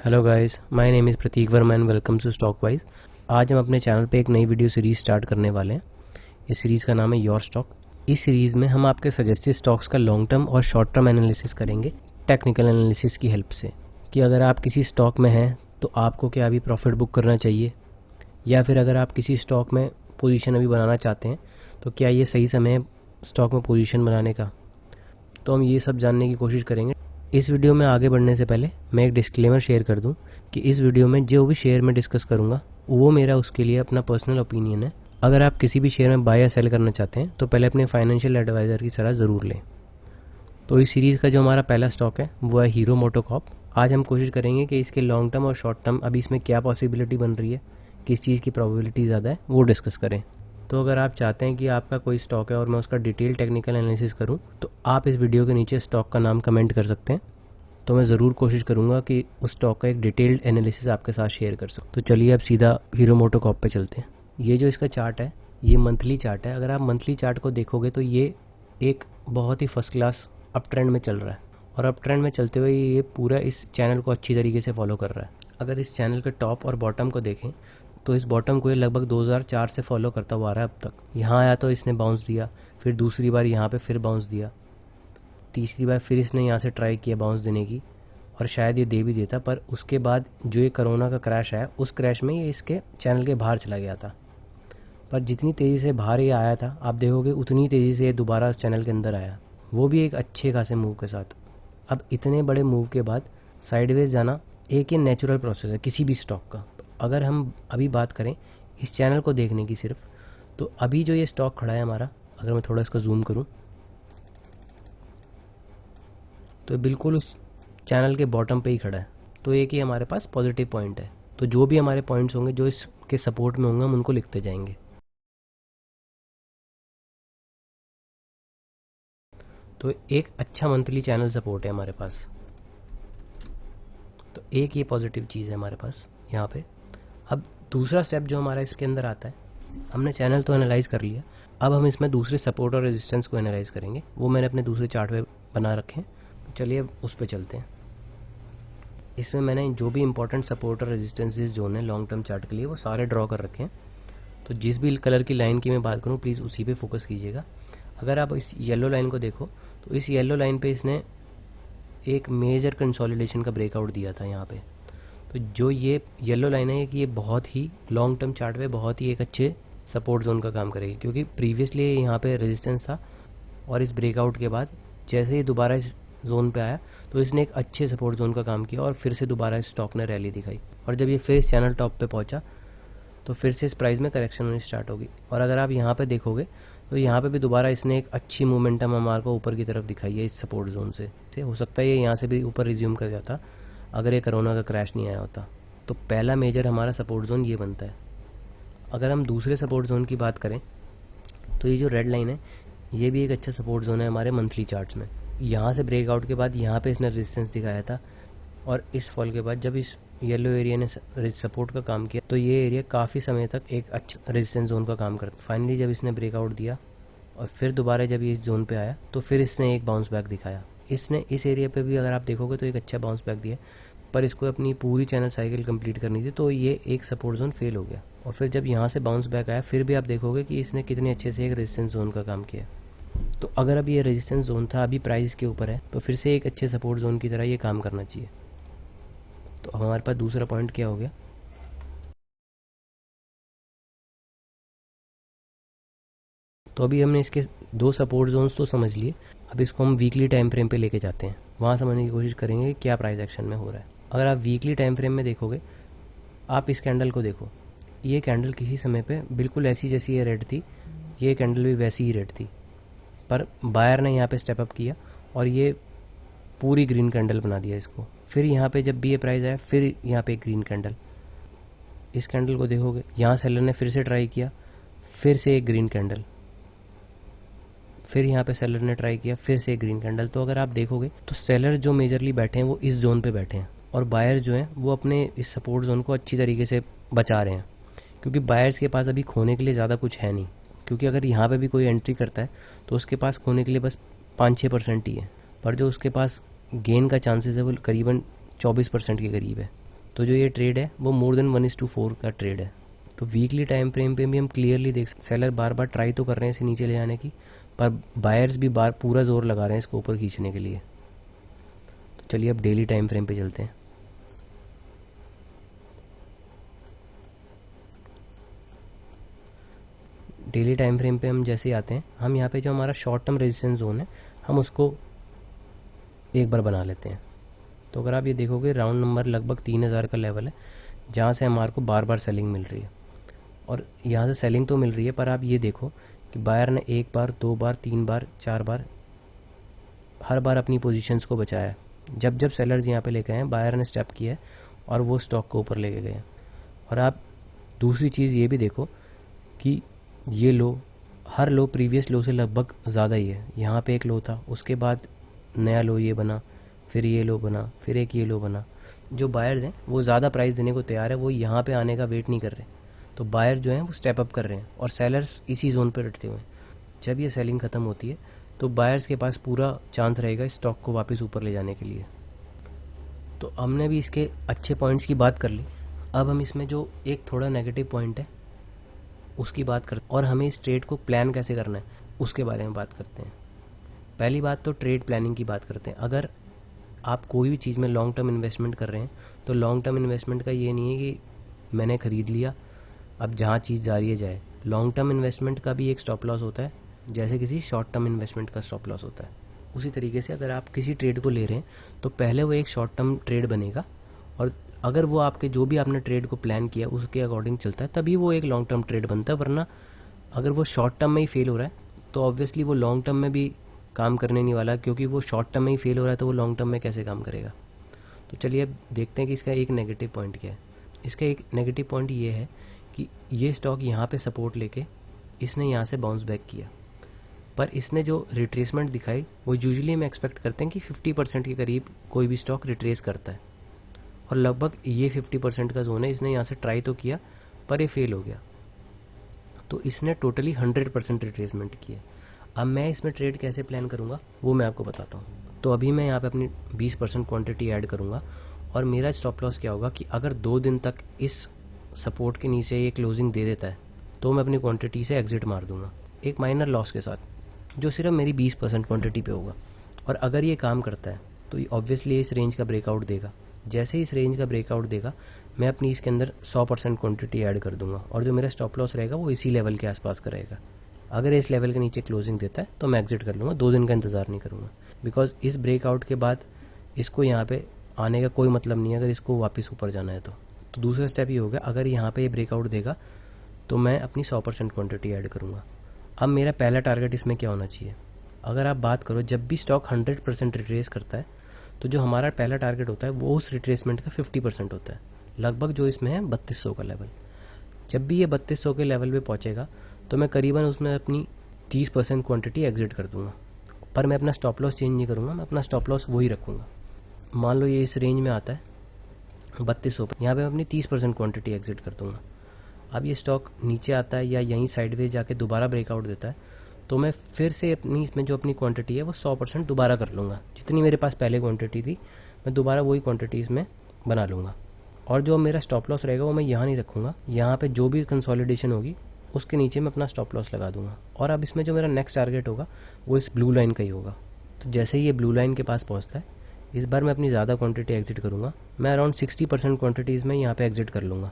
Hello guys, my name is Prateek Verma and welcome to Stockwise. आज हम अपने channel पे एक नई वीडियो सीरीज़ स्टार्ट करने वाले हैं। इस सीरीज़ का नाम है योर स्टॉक। इस सीरीज़ में हम आपके सजेस्टेड स्टॉक्स का लॉन्ग टर्म और शॉर्ट टर्म एनालिसिस करेंगे टेक्निकल एनालिसिस की हेल्प से, कि अगर आप किसी स्टॉक में हैं तो आपको क्या अभी प्रॉफिट बुक करना चाहिए, या फिर अगर आप किसी स्टॉक में पोजीशन अभी बनाना चाहते हैं तो क्या ये सही समय है स्टॉक में पोजीशन बनाने का। तो हम ये सब जानने की कोशिश करेंगे। इस वीडियो में आगे बढ़ने से पहले मैं एक डिस्क्लेमर शेयर कर दूं कि इस वीडियो में जो भी शेयर मैं डिस्कस करूंगा वो मेरा उसके लिए अपना पर्सनल ओपिनियन है। अगर आप किसी भी शेयर में बाय या सेल करना चाहते हैं तो पहले अपने फाइनेंशियल एडवाइज़र की सलाह ज़रूर लें। तो इस सीरीज़ का जो हमारा पहला स्टॉक है वो है हीरो मोटोकॉर्प। आज हम कोशिश करेंगे कि इसके लॉन्ग टर्म और शॉर्ट टर्म अभी इसमें क्या पॉसिबिलिटी बन रही है, किस चीज़ की प्रोबेबिलिटी ज़्यादा है, वो डिस्कस करें। तो अगर आप चाहते हैं कि आपका कोई स्टॉक है और मैं उसका डिटेल टेक्निकल एनालिसिस करूं तो आप इस वीडियो के नीचे स्टॉक का नाम कमेंट कर सकते हैं। तो मैं ज़रूर कोशिश करूंगा कि उस स्टॉक का एक डिटेल्ड एनालिसिस आपके साथ शेयर कर सकूं। तो चलिए अब सीधा हीरो मोटोकॉर्प पे चलते हैं। ये जो इसका चार्ट है ये मंथली चार्ट है। अगर आप मंथली चार्ट को देखोगे तो ये एक बहुत ही फर्स्ट क्लास अप ट्रेंड में चल रहा है, और अप ट्रेंड में चलते हुए ये पूरा इस चैनल को अच्छी तरीके से फॉलो कर रहा है। अगर इस चैनल के टॉप और बॉटम को देखें तो इस बॉटम को ये लगभग 2004 से फॉलो करता हुआ आ रहा है अब तक। यहाँ आया तो इसने बाउंस दिया, फिर दूसरी बार यहाँ पे फिर बाउंस दिया, तीसरी बार फिर इसने यहाँ से ट्राई किया बाउंस देने की, और शायद ये दे भी देता, पर उसके बाद जो ये कोरोना का क्रैश आया उस क्रैश में ये इसके चैनल के बाहर चला गया था। पर जितनी तेज़ी से बाहर ये आया था आप देखोगे उतनी तेज़ी से ये दोबारा चैनल के अंदर आया, वो भी एक अच्छे खासे मूव के साथ। अब इतने बड़े मूव के बाद साइडवेज जाना एक ये नेचुरल प्रोसेस है किसी भी स्टॉक का। अगर हम अभी बात करें इस चैनल को देखने की सिर्फ, तो अभी जो ये स्टॉक खड़ा है हमारा, अगर मैं थोड़ा इसको जूम करूं तो बिल्कुल उस चैनल के बॉटम पे ही खड़ा है। तो एक ही हमारे पास पॉजिटिव पॉइंट है। तो जो भी हमारे पॉइंट्स होंगे जो इसके सपोर्ट में होंगे हम उनको लिखते जाएंगे। तो एक अच्छा मंथली चैनल सपोर्ट है हमारे पास, तो एक ये पॉजिटिव चीज़ है हमारे पास यहाँ पे। अब दूसरा स्टेप जो हमारा इसके अंदर आता है, हमने चैनल तो एनालाइज कर लिया, अब हम इसमें दूसरे सपोर्ट और रेजिस्टेंस को एनालाइज करेंगे। वो मैंने अपने दूसरे चार्ट पे बना रखे हैं। चलिए अब उस पर चलते हैं। इसमें मैंने जो भी इंपॉर्टेंट सपोर्ट और रेजिस्टेंसेज जोन है लॉन्ग टर्म चार्ट के लिए वो सारे ड्रॉ कर रखे हैं। तो जिस भी कलर की लाइन की मैं बात करूँ प्लीज़ उसी पे फोकस कीजिएगा। अगर आप इस येलो लाइन को देखो तो इस येलो लाइन पे इसने एक मेजर कंसोलिडेशन का ब्रेकआउट दिया था यहाँ पे। तो जो ये येलो लाइन है कि ये बहुत ही लॉन्ग टर्म चार्ट पे बहुत ही एक अच्छे सपोर्ट जोन का काम करेगी, क्योंकि प्रीवियसली यहाँ पे रेजिस्टेंस था और इस ब्रेकआउट के बाद जैसे ही दोबारा इस जोन पे आया तो इसने एक अच्छे सपोर्ट जोन का काम किया और फिर से दोबारा इस स्टॉक ने रैली दिखाई। और जब ये फिर इस चैनल टॉप पे पहुंचा तो फिर से इस प्राइस में करेक्शन होनी स्टार्ट होगी। और अगर आप यहाँ पे देखोगे तो यहाँ पे भी दोबारा इसने एक अच्छी मोमेंटम हमारे को ऊपर की तरफ दिखाई है इस सपोर्ट जोन से। हो सकता है ये यहाँ से भी ऊपर रिज्यूम कर जाता अगर ये कोरोना का क्रैश नहीं आया होता। तो पहला मेजर हमारा सपोर्ट जोन ये बनता है। अगर हम दूसरे सपोर्ट जोन की बात करें तो ये जो रेड लाइन है ये भी एक अच्छा सपोर्ट जोन है हमारे मंथली चार्ट्स में। यहाँ से ब्रेकआउट के बाद यहाँ पे इसने रेजिस्टेंस दिखाया था, और इस फॉल के बाद जब इस येलो एरिया ने सपोर्ट का काम किया तो ये एरिया काफ़ी समय तक एक अच्छा रेजिस्टेंस जोन का काम करता। फाइनली जब इसने ब्रेकआउट दिया और फिर दोबारा जब ये इस जोन पे आया तो फिर इसने एक बाउंस बैक दिखाया। इसने इस एरिया पे भी अगर आप देखोगे तो एक अच्छा बाउंस बैक दिया, पर इसको अपनी पूरी चैनल साइकिल कंप्लीट करनी थी, तो ये एक सपोर्ट जोन फेल हो गया। और फिर जब यहाँ से बाउंस बैक आया फिर भी आप देखोगे कि इसने कितने अच्छे से एक रेजिस्टेंस जोन का काम किया। तो अगर अब ये रेजिस्टेंस जोन था, अभी प्राइस के ऊपर है, तो फिर से एक अच्छे सपोर्ट जोन की तरह ये काम करना चाहिए। तो हमारे पास दूसरा पॉइंट क्या हो गया, तो अभी हमने इसके दो सपोर्ट जोन्स तो समझ लिए। अब इसको हम वीकली टाइम फ्रेम पे लेके जाते हैं, वहाँ समझने की कोशिश करेंगे कि क्या प्राइस एक्शन में हो रहा है। अगर आप वीकली टाइम फ्रेम में देखोगे, आप इस कैंडल को देखो, ये कैंडल किसी समय पे बिल्कुल ऐसी जैसी ये रेड थी, ये कैंडल भी वैसी ही रेड थी, पर बायर ने यहाँ पे स्टेप अप किया और ये पूरी ग्रीन कैंडल बना दिया इसको। फिर यहाँ पे जब भी ये प्राइस आया फिर यहाँ पे एक ग्रीन कैंडल, इस कैंडल को देखोगे यहाँ सेलर ने फिर से ट्राई किया, फिर से एक ग्रीन कैंडल, फिर यहाँ पे सेलर ने ट्राई किया, फिर से एक ग्रीन कैंडल। तो अगर आप देखोगे तो सेलर जो मेजरली बैठे हैं वो इस जोन पे बैठे हैं, और बायर जो हैं वो अपने इस सपोर्ट जोन को अच्छी तरीके से बचा रहे हैं, क्योंकि बायर्स के पास अभी खोने के लिए ज़्यादा कुछ है नहीं। क्योंकि अगर यहाँ पे भी कोई एंट्री करता है तो उसके पास खोने के लिए बस 5-6% ही है, पर जो उसके पास गेन का चांसेस है वो करीबन 24% के करीब है। तो जो ये ट्रेड है वो मोर देन 1:4 का ट्रेड है। तो वीकली टाइम फ्रेम पे भी हम क्लियरली देख सकते सेलर बार बार ट्राई तो कर रहे हैं इसे नीचे ले जाने की, पर बायर्स भी पूरा जोर लगा रहे हैं इसको ऊपर खींचने के लिए। तो चलिए अब डेली टाइम फ्रेम पे चलते हैं। डेली टाइम फ्रेम पे हम जैसे आते हैं, हम यहाँ पे जो हमारा शॉर्ट टर्म रेजिस्टेंस जोन है हम उसको एक बार बना लेते हैं। तो अगर आप ये देखोगे राउंड नंबर लगभग 3000 का लेवल है जहाँ से हमारे को बार बार सेलिंग मिल रही है, और यहाँ से सेलिंग तो मिल रही है पर आप ये देखो कि बायर ने 1 बार 2 बार 3 बार 4 बार हर बार अपनी पोजीशंस को बचाया। जब जब सेलर्स यहाँ पे लेके आए बायर ने स्टेप किया है और वो स्टॉक को ऊपर लेके गए। और आप दूसरी चीज़ ये भी देखो कि ये लो, हर लो प्रीवियस लो से लगभग ज़्यादा ही है। यहाँ पे एक लो था, उसके बाद नया लो ये बना, फिर ये लो बना, फिर एक ये लो बना। जो बायर्स हैं वो ज़्यादा प्राइस देने को तैयार है, वो यहाँ पे आने का वेट नहीं कर रहे। तो बायर जो हैं वो स्टेप अप कर रहे हैं और सेलर्स इसी जोन पर डटे हुए हैं। जब ये सेलिंग ख़त्म होती है तो बायर्स के पास पूरा चांस रहेगा इस स्टॉक को वापस ऊपर ले जाने के लिए। तो हमने भी इसके अच्छे पॉइंट्स की बात कर ली, अब हम इसमें जो एक थोड़ा नेगेटिव पॉइंट है उसकी बात करते हैं और हमें इस ट्रेड को प्लान कैसे करना है उसके बारे में बात करते हैं। पहली बात तो ट्रेड प्लानिंग की बात करते हैं। अगर आप कोई भी चीज़ में लॉन्ग टर्म इन्वेस्टमेंट कर रहे हैं तो लॉन्ग टर्म इन्वेस्टमेंट का ये नहीं है कि मैंने ख़रीद लिया अब जहाँ चीज़ जा रही है जाए। लॉन्ग टर्म इन्वेस्टमेंट का भी एक स्टॉप लॉस होता है, जैसे किसी शॉर्ट टर्म इन्वेस्टमेंट का स्टॉप लॉस होता है। उसी तरीके से अगर आप किसी ट्रेड को ले रहे हैं तो पहले वो एक शॉर्ट टर्म ट्रेड बनेगा, और अगर वो आपके जो भी आपने ट्रेड को प्लान किया उसके अकॉर्डिंग चलता है तभी वो एक लॉन्ग टर्म ट्रेड बनता है। वरना अगर वो शॉर्ट टर्म में ही फेल हो रहा है तो ऑब्वियसली वो लॉन्ग टर्म में भी काम करने नहीं वाला, क्योंकि वो शॉर्ट टर्म में ही फेल हो रहा है तो वो लॉन्ग टर्म में कैसे काम करेगा। तो चलिए अब देखते हैं कि इसका एक नेगेटिव पॉइंट क्या है। इसका एक नेगेटिव पॉइंट ये है कि ये स्टॉक यहाँ पे सपोर्ट लेके इसने यहाँ से बाउंस बैक किया, पर इसने जो रिट्रेसमेंट दिखाई वो यूजुअली हम एक्सपेक्ट करते हैं कि 50% के करीब कोई भी स्टॉक रिट्रेस करता है, और लगभग ये 50% का जोन है। इसने यहाँ से ट्राई तो किया पर ये फेल हो गया, तो इसने टोटली 100% रिट्रेसमेंट किया। अब मैं इसमें ट्रेड कैसे प्लान करूँगा वो मैं आपको बताता हूँ। तो अभी मैं यहाँ पे अपनी 20% क्वांटिटी ऐड करूँगा, और मेरा स्टॉप लॉस क्या होगा कि अगर 2 दिन तक इस सपोर्ट के नीचे ये क्लोजिंग दे देता है तो मैं अपनी क्वांटिटी से एग्जिट मार दूंगा एक माइनर लॉस के साथ, जो सिर्फ मेरी 20% क्वांटिटी पे होगा। और अगर ये काम करता है तो ऑब्वियसली इस रेंज का ब्रेकआउट देगा। जैसे ही इस रेंज का ब्रेकआउट देगा मैं अपनी इसके अंदर 100% क्वांटिटी ऐड कर दूंगा, और जो मेरा स्टॉप लॉस रहेगा वो इसी लेवल के आसपास का रहेगा। अगर इस लेवल के नीचे क्लोजिंग देता है तो मैं एग्जिट कर लूँगा, 2 दिन का इंतज़ार नहीं करूँगा, बिकॉज इस ब्रेकआउट के बाद इसको यहाँ पे आने का कोई मतलब नहीं है अगर इसको वापस ऊपर जाना है तो दूसरा स्टेप ये होगा, अगर यहाँ पे ये ब्रेकआउट देगा तो मैं अपनी 100% क्वांटिटी ऐड करूँगा। अब मेरा पहला टारगेट इसमें क्या होना चाहिए, अगर आप बात करो जब भी स्टॉक 100% रिट्रेस करता है तो जो हमारा पहला टारगेट होता है वो उस रिट्रेसमेंट का 50% होता है, लगभग जो इसमें है 3200 का लेवल। जब भी ये 3200 के लेवल पे पहुंचेगा तो मैं करीबन उसमें अपनी 30% क्वांटिटी एग्जिट कर दूंगा, पर मैं अपना स्टॉप लॉस चेंज नहीं करूँगा, मैं अपना स्टॉप लॉस वही रखूँगा। मान लो ये इस रेंज में आता है 3200 पर, यहाँ पर मैं अपनी 30% क्वान्टिटी एग्जिट कर दूँगा। अब ये स्टॉक नीचे आता है या यहीं साइडवेज जाके दोबारा ब्रेकआउट देता है तो मैं फिर से अपनी इसमें जो अपनी क्वांटिटी है वो 100% दोबारा कर लूँगा। जितनी मेरे पास पहले क्वांटिटी थी मैं दोबारा वही क्वांटिटी इसमें बना लूँगा, और जो मेरा स्टॉप लॉस रहेगा वो मैं यहाँ नहीं रखूँगा, यहाँ पे जो भी कंसोलिडेशन होगी उसके नीचे मैं अपना स्टॉप लॉस लगा दूँगा। और अब इसमें जो मेरा नेक्स्ट टारगेट होगा वो इस ब्लू लाइन का ही होगा। तो जैसे ही ये ब्लू लाइन के पास पहुँचता है इस बार मैं अपनी ज़्यादा क्वांटिटी एग्जिट करूँगा, मैं अराउंड 60% क्वांटिटीज़ में यहाँ पे एग्जिट कर लूँगा,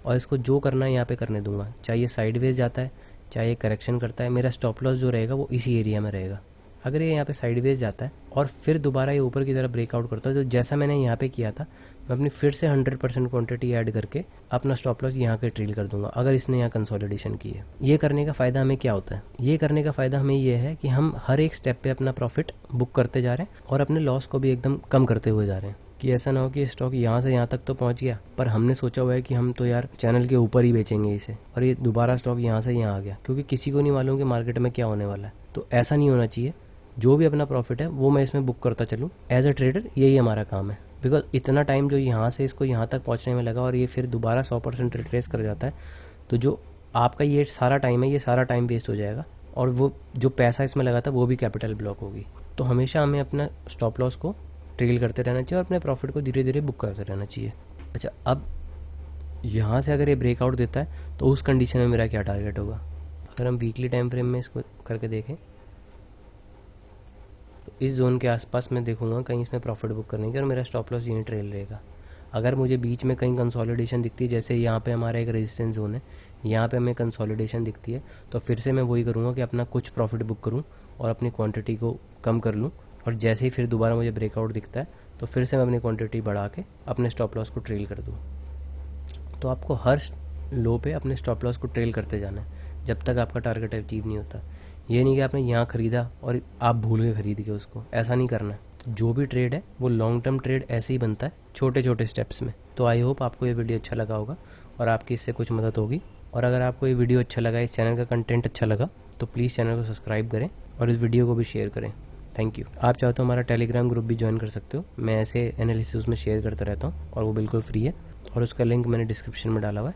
और इसको जो करना है यहाँ पे करने दूंगा, चाहे ये साइडवेज जाता है चाहे ये करेक्शन करता है, मेरा स्टॉप लॉस जो रहेगा वो इसी एरिया में रहेगा। अगर ये यहाँ पे साइडवेज जाता है और फिर दोबारा ये ऊपर की तरफ ब्रेकआउट करता है तो जैसा मैंने यहाँ पे किया था मैं अपनी फिर से 100% क्वांटिटी ऐड करके अपना स्टॉप लॉस यहाँ के ट्रेल कर दूंगा, अगर इसने यहाँ कंसोलिडेशन की है। ये करने का फ़ायदा हमें क्या होता है, ये करने का फ़ायदा हमें ये है कि हम हर एक स्टेप पे अपना प्रॉफिट बुक करते जा रहे हैं और अपने लॉस को भी एकदम कम करते हुए जा रहे हैं, कि ऐसा ना हो कि स्टॉक यहाँ से यहाँ तक तो पहुँच गया पर हमने सोचा हुआ है कि हम तो यार चैनल के ऊपर ही बेचेंगे इसे, और ये दोबारा स्टॉक यहाँ से यहाँ आ गया, क्योंकि किसी को नहीं मालूम कि मार्केट में क्या होने वाला है। तो ऐसा नहीं होना चाहिए, जो भी अपना प्रॉफिट है वो मैं इसमें बुक करता चलूँ। एज अ ट्रेडर यही हमारा काम है, बिकॉज इतना टाइम जो यहाँ से इसको यहाँ तक पहुँचने में लगा और ये फिर दोबारा 100% रिट्रेस कर जाता है, तो जो आपका ये सारा टाइम है ये सारा टाइम वेस्ट हो जाएगा, और वो जो पैसा इसमें लगा था वो भी कैपिटल ब्लॉक होगी। तो हमेशा हमें अपना स्टॉप लॉस को ट्रेल करते रहना चाहिए और अपने प्रॉफिट को धीरे धीरे बुक करते रहना चाहिए। अच्छा, अब यहाँ से अगर ये ब्रेकआउट देता है तो उस कंडीशन में मेरा क्या टारगेट होगा। अगर हम वीकली टाइम फ्रेम में इसको करके देखें तो इस जोन के आसपास मैं देखूंगा कहीं इसमें प्रॉफिट बुक करने की और मेरा स्टॉप लॉस यहीं ट्रेल रहेगा। अगर मुझे बीच में कहीं कंसोलिडेशन दिखती है, जैसे यहाँ पे हमारा एक रेजिस्टेंस जोन है, यहाँ पे हमें कंसोलिडेशन दिखती है, तो फिर से मैं वही करूँगा कि अपना कुछ प्रॉफिट बुक करूँ और अपनी क्वांटिटी को कम कर लूँ, और जैसे ही फिर दोबारा मुझे ब्रेकआउट दिखता है तो फिर से मैं अपनी क्वांटिटी बढ़ा के अपने स्टॉप लॉस को ट्रेल कर दूँ। तो आपको हर लो पे अपने स्टॉप लॉस को ट्रेल करते जाना है जब तक आपका टारगेट अचीव नहीं होता। ये नहीं कि आपने यहाँ खरीदा और आप भूल के खरीद के उसको, ऐसा नहीं करना है। तो जो भी ट्रेड है वो लॉन्ग टर्म ट्रेड ऐसे ही बनता है, छोटे छोटे स्टेप्स में। तो आई होप आपको ये वीडियो अच्छा लगा होगा और आपकी इससे कुछ मदद होगी। और अगर आपको ये वीडियो अच्छा लगा, इस चैनल का कंटेंट अच्छा लगा, तो प्लीज़ चैनल को सब्सक्राइब करें और इस वीडियो को भी शेयर करें। Thank you. आप चाहो तो हमारा टेलीग्राम ग्रुप भी ज्वाइन कर सकते हो, मैं ऐसे एनालिसिस में शेयर करता रहता हूँ और वो बिल्कुल फ्री है, और उसका लिंक मैंने डिस्क्रिप्शन में डाला हुआ है।